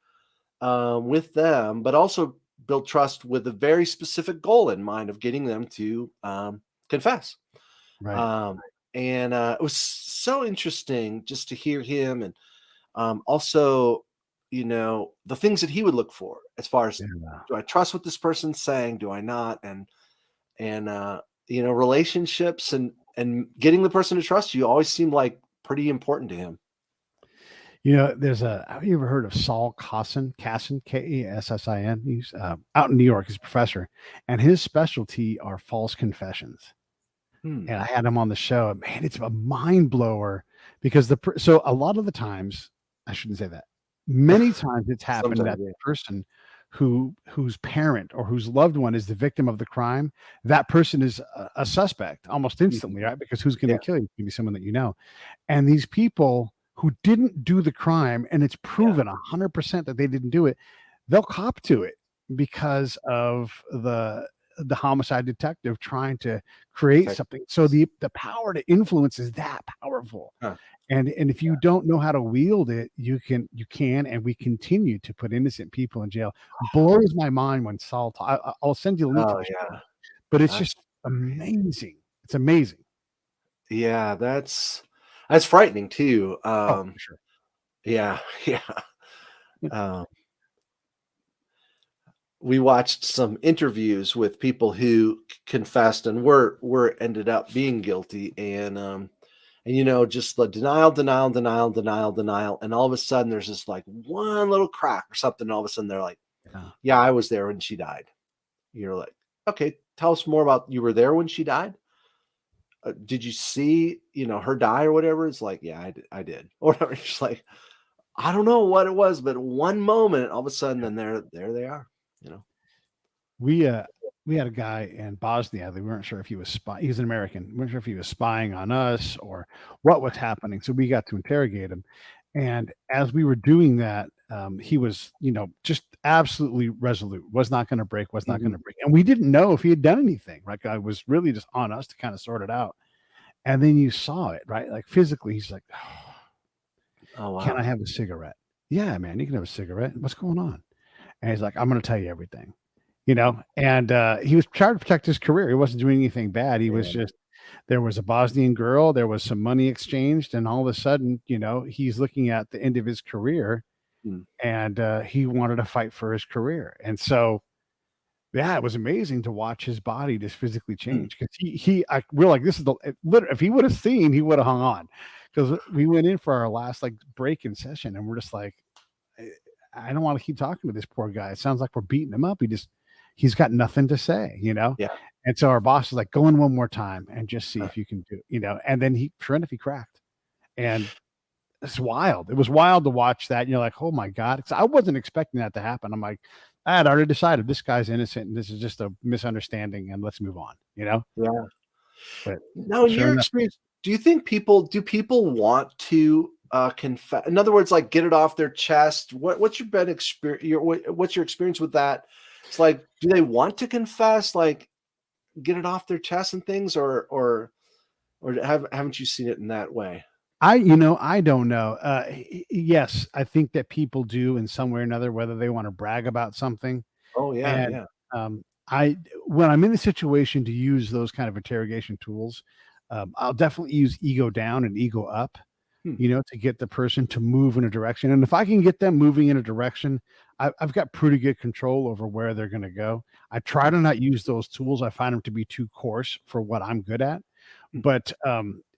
with them, but also build trust with a very specific goal in mind of getting them to confess. Right. Um, and it was so interesting just to hear him, and also, the things that he would look for as far as, Yeah. do I trust what this person's saying? Do I not? And relationships and getting the person to trust you always seemed like pretty important to him. You know, have you ever heard of Saul Kassin, Kassin? He's out in New York. He's a professor, and his specialty are false confessions. Hmm. And I had him on the show. Man, it's a mind blower because so a lot of the times, I shouldn't say that. Many times it's happened Sometimes, that yeah. the person whose parent or whose loved one is the victim of the crime, that person is a suspect almost Mhm. instantly, right? Because who's going Yeah. to kill you? It's gonna be someone that you know. And these people who didn't do the crime, and it's Yeah. proven 100% that they didn't do it, they'll cop to it because of the homicide detective trying to create Protect. something. So the power to influence is that powerful. Huh. And if you don't know how to wield it, you can and we continue to put innocent people in jail. Blows my mind when I'll send you a link to Oh the show, yeah. but it's That's just great. amazing. It's amazing. Yeah, that's frightening too. Oh, for sure. Yeah, yeah. Um, we watched some interviews with people who confessed and were ended up being guilty, and just the denial, denial, denial, denial, denial, and all of a sudden there's this like one little crack or something. And all of a sudden they're like, Yeah. "Yeah, I was there when she died." You're like, "Okay, tell us more about, you were there when she died. Did you see her die or whatever?" It's like, "Yeah, I did," or whatever. It's just like, I don't know what it was, but one moment, all of a sudden, then there they are. You know. We, uh, we had a guy in Bosnia, we weren't sure if he was he was an American. We weren't sure if he was spying on us or what was happening, so we got to interrogate him, and as we were doing that, he was, just absolutely resolute, was not gonna break, was not Mhm. gonna break, and we didn't know if he had done anything, right? It was really just on us to kinda sort it out, and then you saw it, right? Like, physically, he's like, Oh "Can I wow. have a cigarette?" "Yeah, man, you can have a cigarette. What's going on?" And he's like, "I'm gonna tell you everything." And he was trying to protect his career. He wasn't doing anything bad. He was Yeah. just there was a Bosnian girl, there was some money exchanged, and all of a sudden, he's looking at the end of his career, Mm. and he wanted to fight for his career. And so, yeah, it was amazing to watch his body just physically Mm. change because we're like, this is if he would have seen, he would have hung on because we went in for our last like break in session, and we're just like, I I don't want to keep talking to this poor guy. It sounds like we're beating him up. He's got nothing to say. Yeah. And so our boss is like, go in one more time and just see Huh. if you can do. And then sure enough, he cracked. And it's wild. It was wild to watch that. You're like, oh my God. 'Cause I wasn't expecting that to happen. I'm like, I had already decided this guy's innocent and this is just a misunderstanding and let's move on. Yeah. But Now, in sure your enough, experience, do people want to confess? In other words, like, get it off their chest. What's your been experience? What's your experience with that? It's like, do they want to confess, like get it off their chest and things, or haven't you seen it in that way? I don't know. Yes, I think that people do in some way or another, whether they want to brag about something. Oh yeah, And, yeah. I when I'm in the situation to use those kind of interrogation tools, I'll definitely use ego down and ego up, Hmm. to get the person to move in a direction. And if I can get them moving in a direction, I've got pretty good control over where they're going to go. I try Hmm. to not use those tools. I find them to be too coarse for what I'm good at. Hmm. But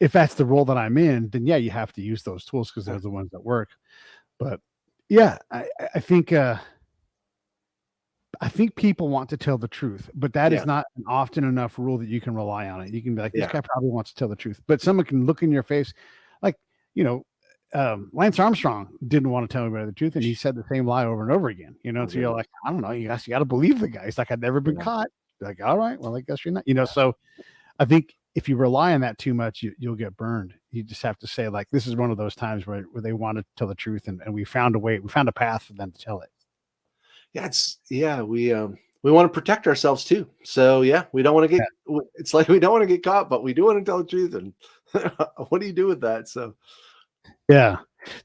if that's the role that I'm in, then yeah, you have to use those tools because they're the ones that work. But yeah, I think people want to tell the truth, but that Yeah. is not an often enough rule that you can rely on it. You can be like, this Yeah. guy probably wants to tell the truth, but someone can look in your face, like, you know, Lance Armstrong didn't want to tell anybody the truth, and he said the same lie over and over again. Oh, So you're goodness. like, I don't know, you got to believe the guy. He's like, I've never been Yeah. caught. You're like, all right, well, I guess you're not. So I think if you rely on that too much, you'll get burned. You just have to say, like, this is one of those times where they want to tell the truth, and we found a way, we found a path for them to tell it. Yeah, we want to protect ourselves too. So yeah, we don't want to get. It's like we don't want to get caught, but we do want to tell the truth. And what do you do with that? So Yeah.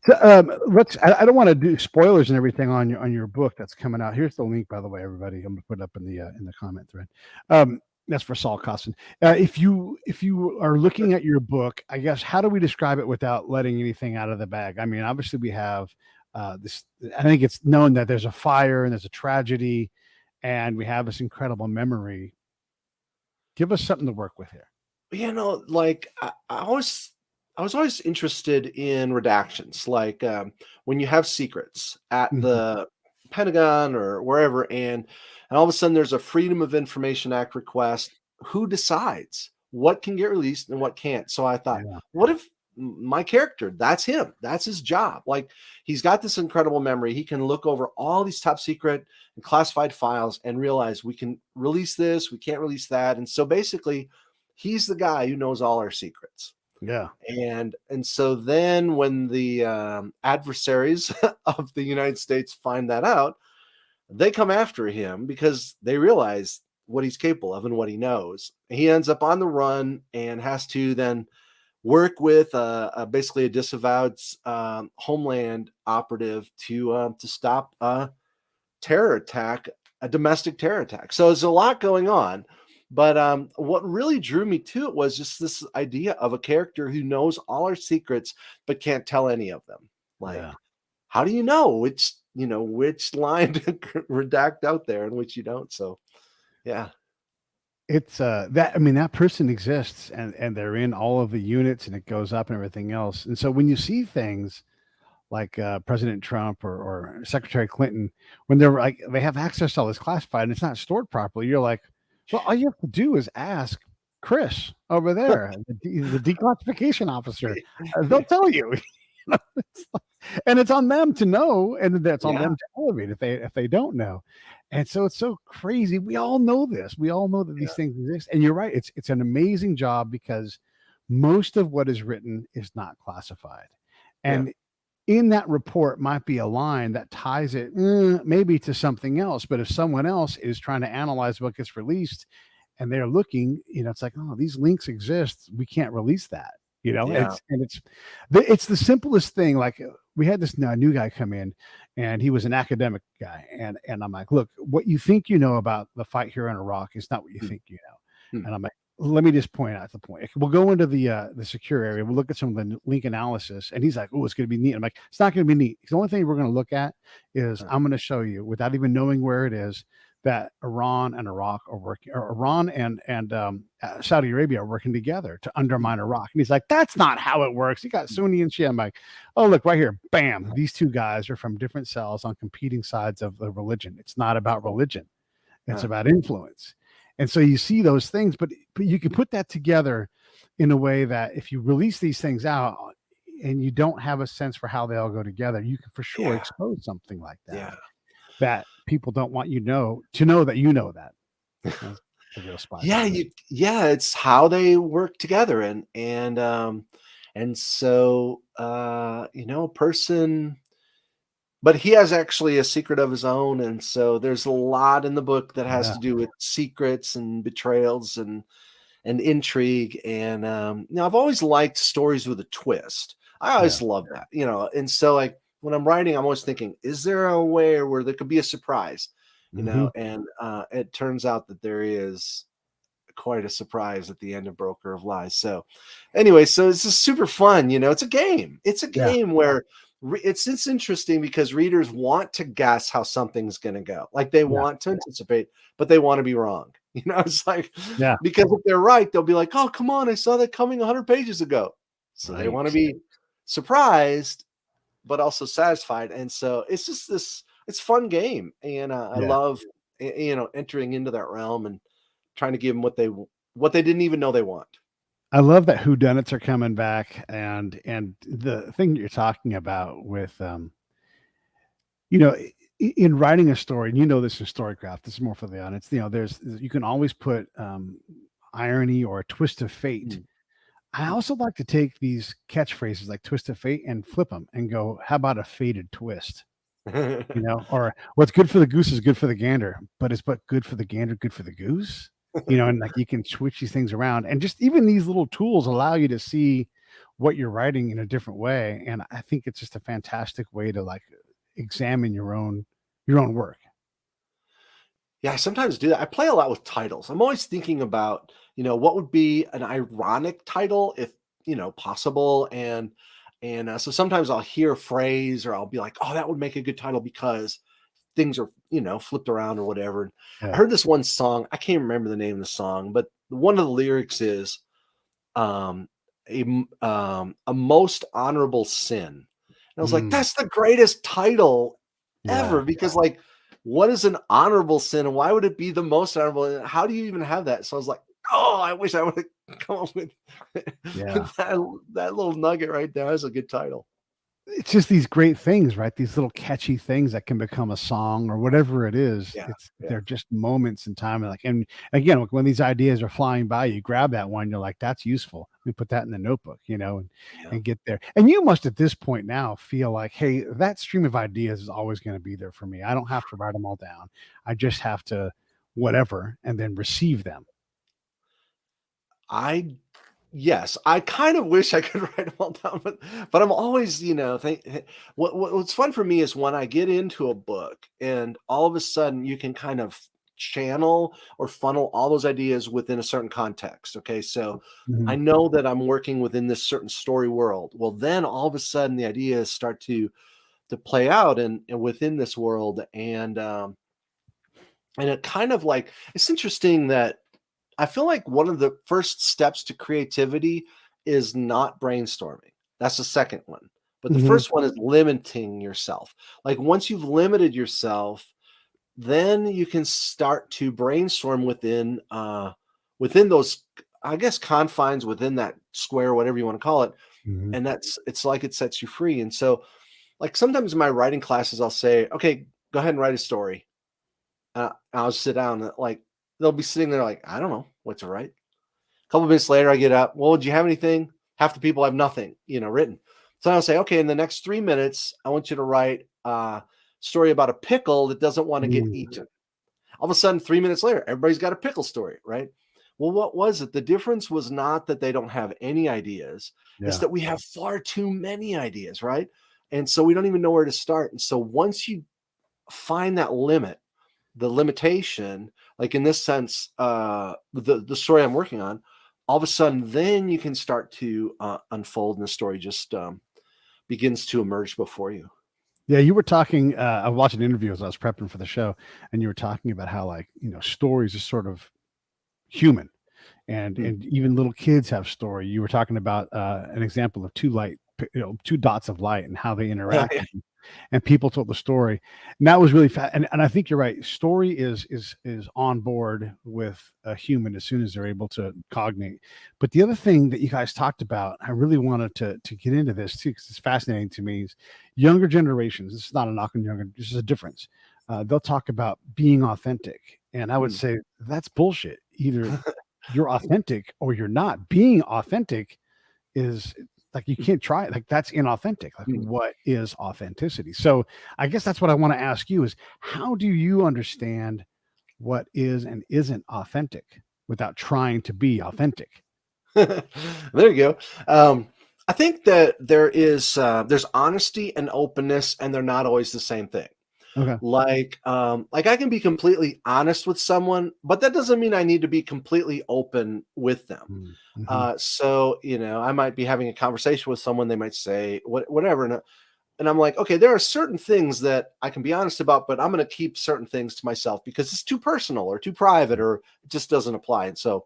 So, let's. I don't want to do spoilers and everything on your book that's coming out. Here's the link, by the way, everybody. I'm gonna put it up in the comment thread. That's for Saul Costin. If you are looking at your book, I guess how do we describe it without letting anything out of the bag? I mean, obviously we have this. I think it's known that there's a fire and there's a tragedy, and we have this incredible memory. Give us something to work with here. like I was always interested in redactions, like when you have secrets at Mhm. the Pentagon or wherever, and all of a sudden there's a Freedom of Information Act request. Who decides what can get released and what can't? So I thought, Yeah. what if my character, that's him, that's his job. Like he's got this incredible memory. He can look over all these top secret and classified files and realize we can release this, we can't release that. And so basically, he's the guy who knows all our secrets. Yeah. And so then when the adversaries of the United States find that out, they come after him because they realize what he's capable of and what he knows. He ends up on the run and has to then work with basically a disavowed Homeland operative to stop a terror attack, a domestic terror attack. So there's a lot going on. But what really drew me to it was just this idea of a character who knows all our secrets but can't tell any of them. Like, Yeah. how do you know which line to redact out there and which you don't? So yeah. It's that I mean that person exists, and they're in all of the units, and it goes up and everything else. And so when you see things like President Trump or Secretary Clinton, when they're like they have access to all this classified and it's not stored properly, you're like, well, all you have to do is ask Chris over there, the declassification officer. They'll tell you. It's and it's on them to know, and that's on Yeah. them to elevate if they don't know. And so it's so crazy. We all know this. We all know that these Yeah. things exist. And you're right. It's an amazing job because most of what is written is not classified. Yeah. And in that report might be a line that ties it maybe to something else. But if someone else is trying to analyze what gets released and they're looking, it's like, oh, these links exist. We can't release that. Yeah. It's the simplest thing. Like we had this new guy come in, and he was an academic guy, and I'm like, look, what you think you know about the fight here in Iraq is not what you Hmm. think you know. Hmm. And I'm like, let me just point out the point. We'll go into the secure area. We'll look at some of the link analysis, and he's like, oh, it's going to be neat. I'm like, it's not going to be neat. The only thing we're going to look at is I'm going to show you without even knowing where it is that Iran and Iraq are working, or Iran and Saudi Arabia are working together to undermine Iraq. And he's like, that's not how it works. You got Sunni and Shia. I'm like, oh, look right here. Bam. These two guys are from different cells on competing sides of the religion. It's not about religion. It's Yeah. about influence. And so you see those things, but you can put that together in a way that if you release these things out and you don't have a sense for how they all go together, you can for sure Yeah. expose something like Yeah. that people don't want to know that you know that. That's the real spy. Yeah, it's how they work together. And so a person, but he has actually a secret of his own. And so there's a lot in the book that has Yeah, to do with secrets and betrayals and intrigue. And I've always liked stories with a twist. I yeah, always love that. And so like when I'm writing, I'm always thinking, is there a way where there could be a surprise? Hmm. and it turns out that there is quite a surprise at the end of Broker of Lies. So anyway, so it's just super fun. It's a game. It's a Yeah. game where it's interesting because readers want to guess how something's going to go. Like they Yeah. want to anticipate, but they want to be wrong. It's like, Yeah. because if they're right, they'll be like, oh, come on, I saw that coming 100 pages ago. So they want to Right. be surprised, but also satisfied. And so it's just it's fun game. And I Yeah. love, entering into that realm and trying to give them what they didn't even know they want. I love that whodunits are coming back, and the thing that you're talking about with, you know, in writing a story, and this in storycraft, this is more for the audience. You can always put irony or a twist of fate. Mm. I also like to take these catchphrases like twist of fate and flip them and go, how about a fated twist? Or what's good for the goose is good for the gander, but is what good for the gander good for the goose? And like you can switch these things around, and just even these little tools allow you to see what you're writing in a different way. And I think it's just a fantastic way to like examine your own work. Yeah, I sometimes do that. I play a lot with titles. I'm always thinking about, what would be an ironic title if, possible. And so sometimes I'll hear a phrase or I'll be like, oh, that would make a good title because things are, flipped around or whatever. And I Yeah. heard this one song. I can't remember the name of the song, but one of the lyrics is um, a most honorable sin. And I was like, Mm, that's the greatest title yeah. ever because, like, what is an honorable sin and why would it be the most honorable? And how do you even have that? So I was like, oh, I wish I would have come up with, Yeah. with that little nugget right there. That's a good title. It's just these great things, right? These little catchy things that can become a song or whatever it is. Yeah. Yeah. They're just moments in time. And again, like when these ideas are flying by, you grab that one, you're like, that's useful. Let me put that in the notebook, Yeah. and get there. And you must at this point now feel like, hey, that stream of ideas is always going to be there for me. I don't have to write them all down. I just have to whatever and then receive them. I Yes, I kind of wish I could write them all down, but I'm always, what's fun for me is when I get into a book and all of a sudden you can kind of channel or funnel all those ideas within a certain context. Okay, so I Mhm. know that I'm working within this certain story world. Well, then all of a sudden the ideas start to play out and within this world, and it kind of like it's interesting that I feel like one of the first steps to creativity is not brainstorming. That's the second one. But the Mhm. first one is limiting yourself. Like once you've limited yourself, then you can start to brainstorm within those, I guess, confines within that square, whatever you want to call it. Mhm. And it's like it sets you free. And so like sometimes in my writing classes, I'll say, okay, go ahead and write a story. I'll sit down and like they'll be sitting there like, I don't know what to write. A couple minutes later, I get up. Well, do you have anything? Half the people have nothing, written. So I'll say, okay, in the next 3 minutes, I want you to write a story about a pickle that doesn't want to get Mm. eaten. All of a sudden, 3 minutes later, everybody's got a pickle story, right? Well, what was it? The difference was not that they don't have any ideas, it's Yeah. that we have far too many ideas, right? And so we don't even know where to start. And so once you find that limit, the limitation, like in this sense, the story I'm working on, all of a sudden, then you can start to unfold, and the story just begins to emerge before you. Yeah, you were talking, I watched an interview as I was prepping for the show, and you were talking about how, like, stories are sort of human, and Hmm. and even little kids have story. You were talking about, an example of 2 dots of light and how they Yeah, interact, yeah. and people told the story, and that was really and I think you're right. Story is on board with a human as soon as they're able to cognate. But the other thing that you guys talked about, I really wanted to get into this too, because it's fascinating to me, is younger generations. This is not a knock on younger, this is a difference. They'll talk about being authentic, and I would Hmm. say that's bullshit. Either you're authentic or you're not. Being authentic is like you can't try it. Like that's inauthentic. Like Hmm. what is authenticity? So I guess that's what I want to ask you is how do you understand what is and isn't authentic without trying to be authentic? There you go. I think that there's honesty and openness, and they're not always the same thing. Okay. Like I can be completely honest with someone, but that doesn't mean I need to be completely open with them. Mm, mhm. So, I might be having a conversation with someone, they might say whatever, and I'm like, okay, there are certain things that I can be honest about, but I'm going to keep certain things to myself because it's too personal or too private or it just doesn't apply. And so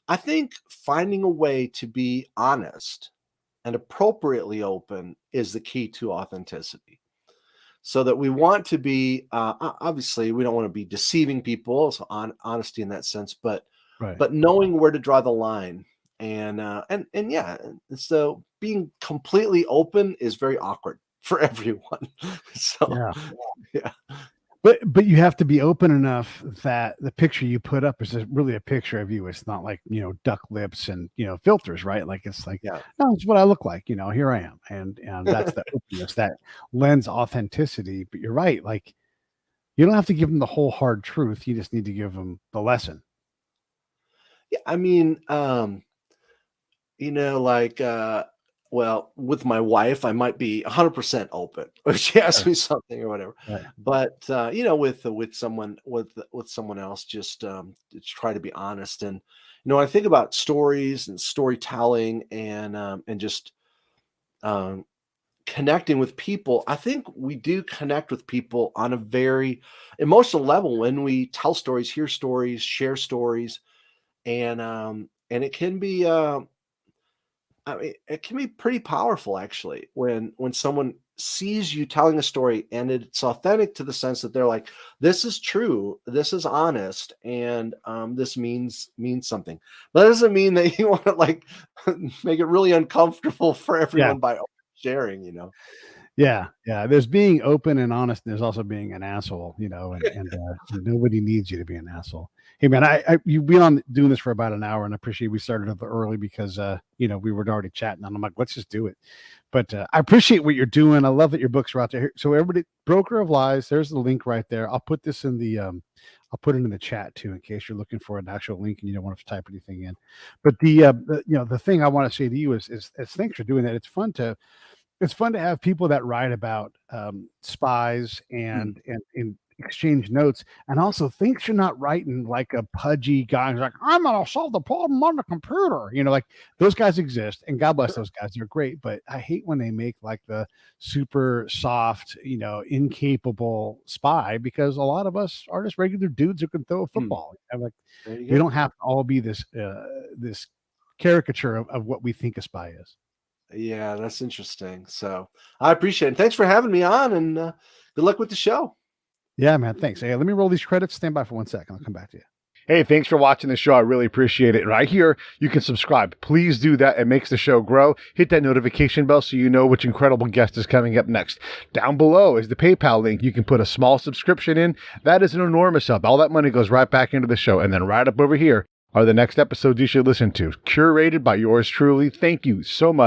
I think finding a way to be honest and appropriately open is the key to authenticity. So that we want to be, obviously, we don't want to be deceiving people, so honesty in that sense, Right. but knowing where to draw the line, and yeah, and so being completely open is very awkward for everyone. So Yeah. yeah, But you have to be open enough that the picture you put up is really a picture of you. It's not like, duck lips and, filters, right? Like it's like, yeah. no, it's what I look like, here I am. And that's the openness that lends authenticity. But you're right, like you don't have to give them the whole hard truth. You just need to give them the lesson. Yeah, I mean, like, well, with my wife, I might be 100% open if she asks Sure. me something or whatever. Right. But with someone else, just to try to be honest. And I think about stories and storytelling and just um, connecting with people. I think we do connect with people on a very emotional level when we tell stories, hear stories, share stories, and it can be. I mean, it can be pretty powerful actually when someone sees you telling a story and it's authentic to the sense that they're like, this is true, this is honest, and this means something. That doesn't mean that you want to like make it really uncomfortable for Yeah. everyone by sharing. Yeah, yeah. There's being open and honest, and there's also being an asshole, and nobody needs you to be an asshole. Hey, man, you've been on doing this for about an hour, and I appreciate we started up early because we were already chatting, and I'm like, let's just do it. But I appreciate what you're doing. I love that your books are out there. So everybody, Broker of Lies, there's the link right there. I'll put this in the I'll put it in the chat too, in case you're looking for an actual link and you don't want to type anything in. But the thing I want to say to you is thanks for doing that. It's fun to have people that write about spies Hmm. and exchange notes, and also thinks you're not writing like a pudgy guy who's like, I'm gonna solve the problem on the computer. Like those guys exist, and God bless those guys. They're great, but I hate when they make like the super soft, incapable spy, because a lot of us are just regular dudes who can throw a Hmm. football. And like There you we go. don't have to all be this caricature of what we think a spy is. Yeah, that's interesting. So I appreciate it. Thanks for having me on, and good luck with the show. Yeah, man. Thanks. Hey, let me roll these credits. Stand by for 1 second. I'll come back to you. Hey, thanks for watching the show. I really appreciate it. Right here, you can subscribe. Please do that. It makes the show grow. Hit that notification bell so you know which incredible guest is coming up next. Down below is the PayPal link. You can put a small subscription in. That is an enormous help. All that money goes right back into the show. And then right up over here are the next episodes you should listen to, curated by yours truly. Thank you so much.